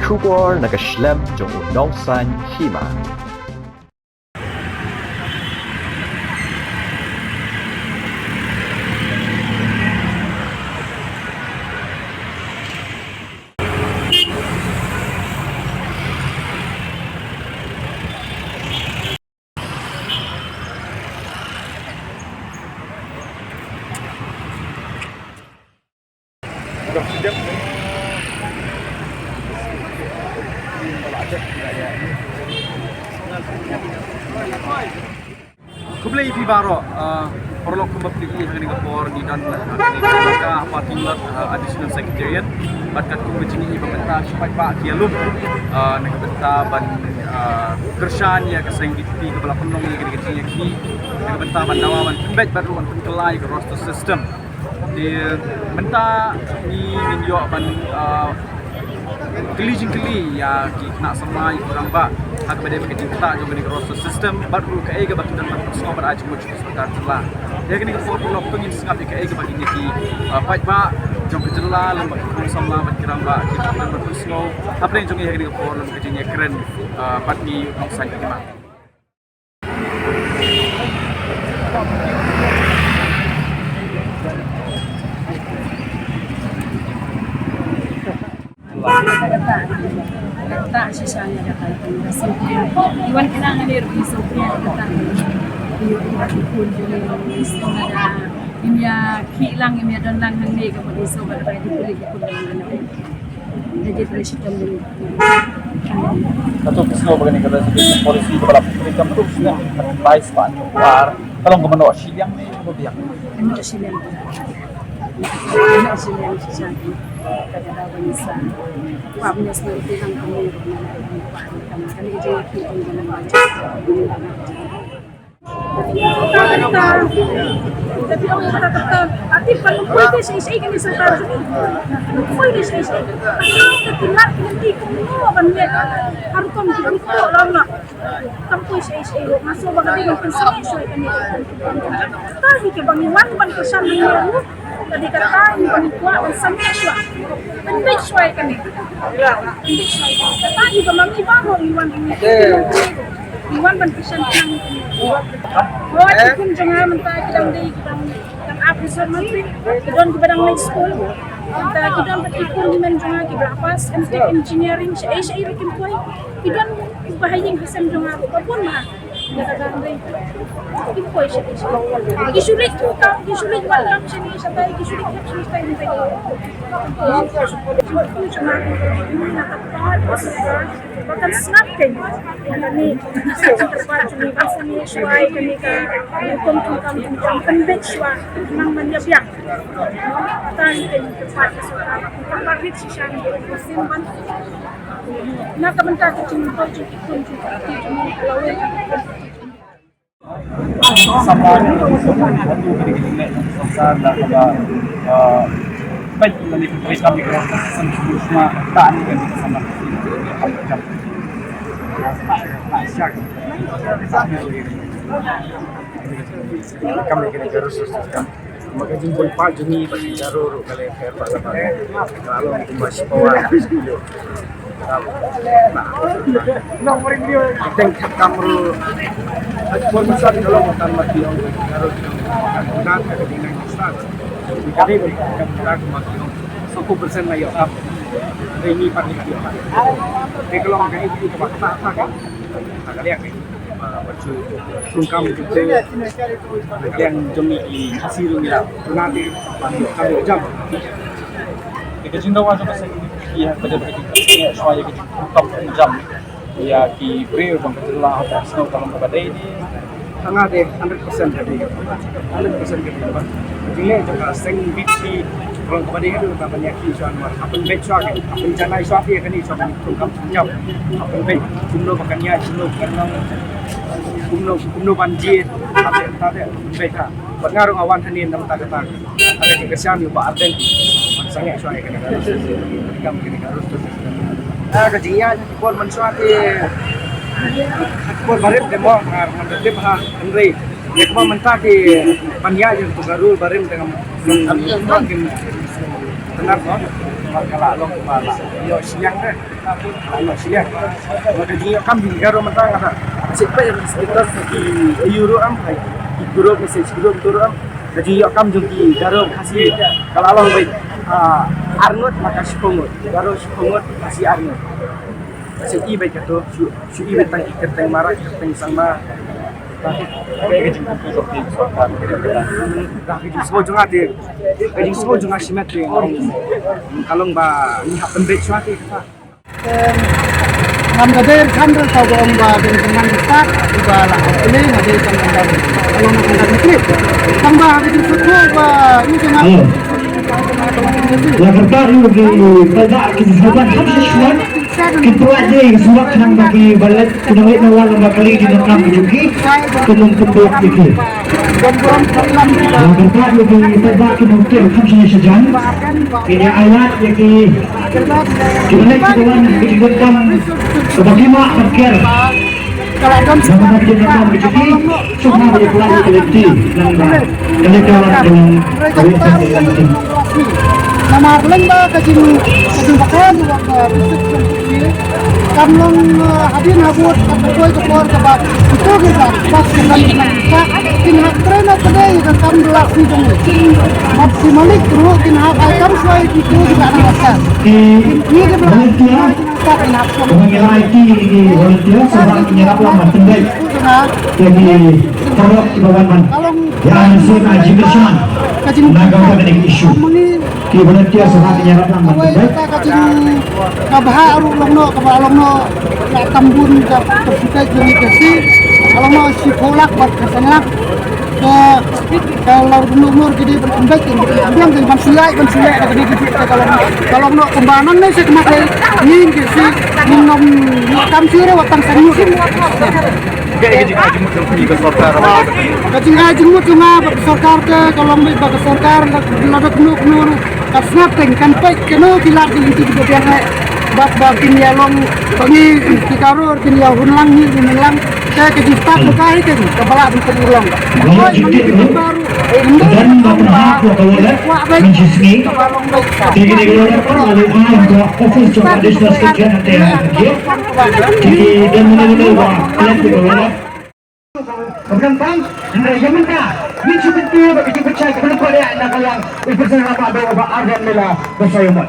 Schubor nakaschlem jong unongsan hima. Kublai ipi baro perlu kembali hari kapor di dan mereka particular additional secretariat bakat kumajini iba benta supaya pak kialum nak benta ban kersan ya keseng di kepala penong ya gini ki nak benta ban nawawan pembet baru ban penkelai ke roster system di benta ni video ban keli ya ki nak semai kurang ba hak bade ke cinta jo gani roster system baru ke ega baki dan semua beraj much sebentar telah ya gani ke foto lok tungin skap ke ega baki ni ki pai ba jo ke jela lem baki kong samla baki kurang ba ki dan betul snow apa yang jo ya gani ke foto lem ke jinya keren pat ni nok sai ke ma tak sisanya datang iwan kenangan dia risau dia datang dia pun dia ada dia hilang dia dan lang hang ni kemudian risau pada dia boleh ikut jadi presiden dulu atau snow bagani kada sebagai polisi kepala pemerintah terus na advice pa war kalong gumano siyang ni biyak ano sila ano sila sa kadalawan sa pamilya sa tinang kami kami jadi kita tapi orang kata kata ati paling pwede sa isa kini sa tao pwede sa isa ketinat hindi ko mo kanmet harus kami dito lang na tampoy sa isa masuk bagay ng konsumisyon kanito tahi ke bangiwan ban ko sa mga tadi kata yung kuha ang sameswa penbechwa kami tahi ba mangibaho iwan iwan ban pisan nang oh kun jangan mentah kita kita officer menteri kita di bidang school kita berikut di menjunga kita lapas MTech engineering saya bikin kuai kita bahayang hasil junga apapun mah kadang-kadang itu kuai saya kisulit kita kisulit malam sini sampai kisulit sini sampai bahkan snapping ini terpaut ni bahasa ni suai kami kan hukum kami penbechwa nang menyabiak tadi tempat sekolah tempat sisaan simpan nak kementar kecil pun lawan sama waktu gini sama kaba baik dari pemerintah kami kerana semua tak ada yang sama kami kena terus maka jempol Pak Juni pasti jarur kalau fair pada kalau masih bawa nomor dia kita kamera ekspor besar kalau bukan mati yang harus gunakan ke dinas besar jadi kita mati 1% lah ya ini pakai dia tapi kalau enggak itu tak kan agak lihat baju sungkam juga yang jemi di hasil ni lah nanti kami jam kita cinta wajib pasal ia pada begitu soalnya kita sungkam jam ya ki beri bang ketelah atau snow kalau kepada ini tengah deh 100% tadi 100% gitu kan jadi juga seng biti kalau kepada itu tak banyak isu apa beca kan apa janai suatu kan isu sungkam jam apa beca jumlah makannya jumlah kenang kumno banjir ada beca pengaruh awan hanin dalam kata ada kesan yang Pak Arden sangat suai kan kami kena harus terus kajian pun mensuati pun barit demo mengadep ha Henry ya cuma mentaki panja yang tergarul barim dengan mungkin tenar no kalau long kepala. Yo siang deh. Kalau siang. Maka dia kambing karo mentang ada. Siapa yang sekitar di euro am hai. Di grup message grup turun am. Jadi yo kam jungki karo kasih kalau long baik Arnold maka Supongot. Karo Supongot kasih Arnold. Kasi baik itu su baik tang ikat tang marah tang sama. Kaya kajing kumpul di suatu kajing semua juga ada kajing semua juga simet kalau ba ni happen break suatu Nam kader kandel tau bong ba dengan teman besar ba lah ini ada tentang kalau nak tentang tang ba kajing suku ba ini dengan yang terbaru bagi pada kesempatan khas kita ada surat yang bagi balik kunawit nawal yang kali di dalam juga belum kembali itu yang terbaru bagi pada kita khas sejan ini ayat yang kita kawan kita bagaimana akhir kalau kan sama kita dalam rezeki cuma boleh pelajari kolektif dan kawan dengan nama lembah kajing pakai kamlong hadir nabut koi kepor kebab itu kita pas kita kinhak tren apa deh yang kam belak ni dong maksimalik terus kinhak item sesuai itu juga ada ini dia belak dengan IT ini volunteer sebab menyerap lama tendai jadi produk kebawahan yang sudah jibesan menanggapi dengan isu ki volunteer sebab menyerap lama tendai kabah aru longno kabah longno ya tambun ka tersukai jadi kasi longno si kolak buat kesenang kalau umur jadi berkembang bilang ke bansulai ada gitu kalau no kembangan nih saya kemarin ini sih minum makan sirih watang sanyu Kaya kajing mo kung hindi ka sorkar kajing mo cuma sorkar ke kalau may baga sorkar ladat nur kasnapeng kan pek keno kilar di itu juga biar bab kinyalong pagi kikaror kinyalong lang ni lang saya kajing start bukai kan kepala di pengulang dan beberapa kawalan menjisni jadi negara pun ada untuk office of additional sekian nanti jadi dan menemukan plan kawalan berkembang dan zaman dah ini cukup tu bagi kita percaya kepada anak yang berpesan apa ada ardan mela bersayuman